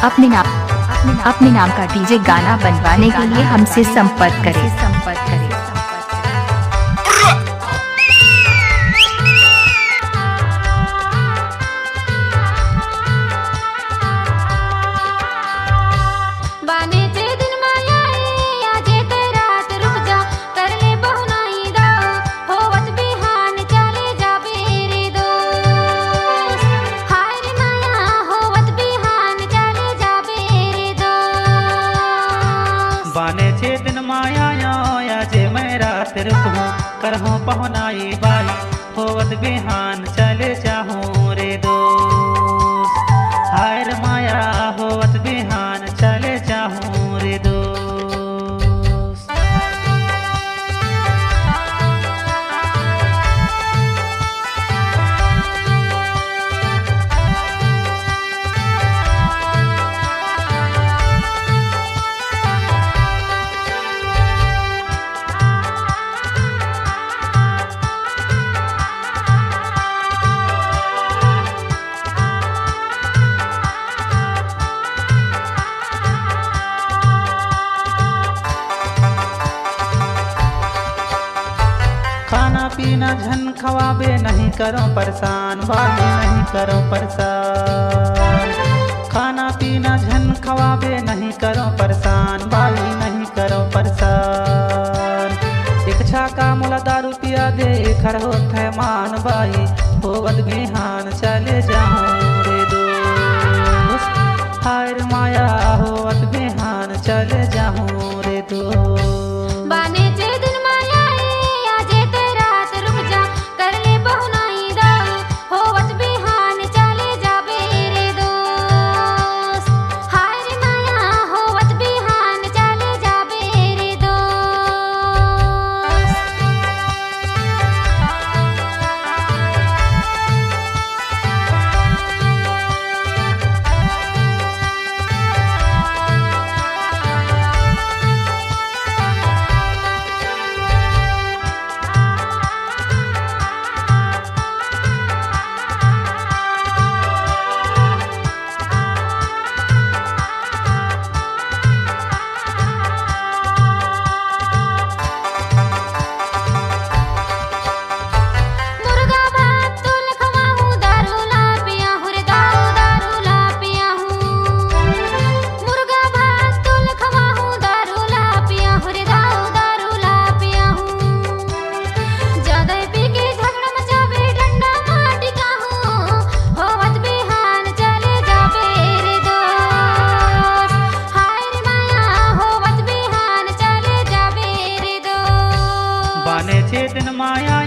अपने नाम का डीजे गाना बनवाने के लिए हमसे संपर्क करें। बाने छे दिन माया या जे मैं रात रुकूं करहूं पहुनाई बाई होवत बिहान चले जाहूं रे दोस्त। हाय रे माया होवत बिहान चले जाहूं रे दोस्त। खाना पीना झन खवाबे नहीं करो परेशान भाई नहीं करो परेशान। खाना पीना झन खवाबे नहीं करो परेशान भाई नहीं करो परेशान। एक छाका मोला दारू पिया दे खड़ होत है मान भाई होवत बिहान चले जाऊं रे दोस्त। हाय रे माया होवत बिहान चले जाऊं रे दोस्त। बाने छे दिन माया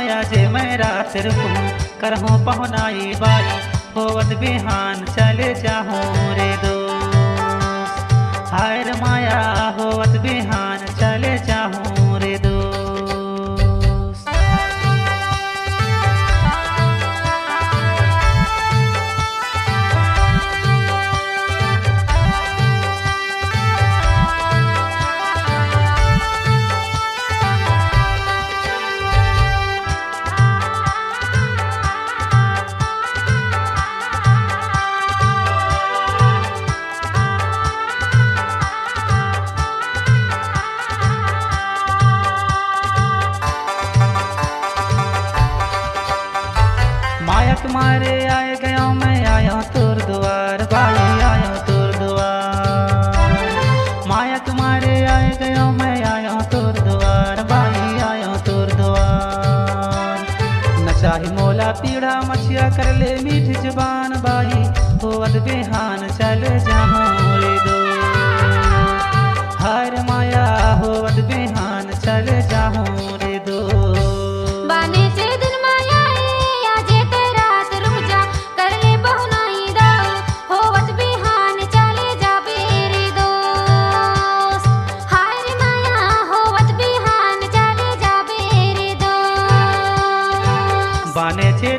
या जे मैं रात रुकूं करहूं पहुनाई बाई होवत बिहान चले जाहूं रे दोस्त। हाय रे माया होवत बिहान चले जाहूं रे दोस्त। माया तुम्हारे आए गया मैं आया तोर द्वार भाई आया तोर द्वार। माया तुम्हारे आए गया मैं आया तोर द्वार भाई आया तोर द्वार। न चाही मोला पीड़ा मछिया कर ले मीठ जुबान भाई होवत बिहान चले जाऊं रे दोस्त। हाय रे माया होवत बिहान चले जाऊं रे दोस्त। बाने छे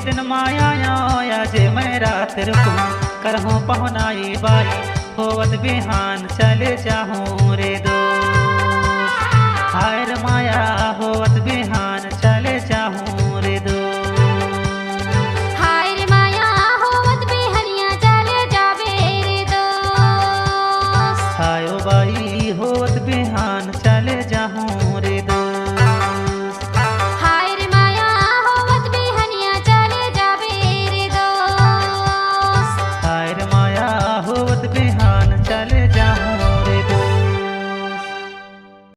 दिन माया या जे मैं रात रुकूं करहूं पहुनाई बाई होवत बिहान चले जाहूं रे दोस्त। हाय रे माया होवत बिहान चले जाहूं रे दोस्त। हाय रे माया होवत बिहनिया चले जाबे रे दोस्त। दुकान चले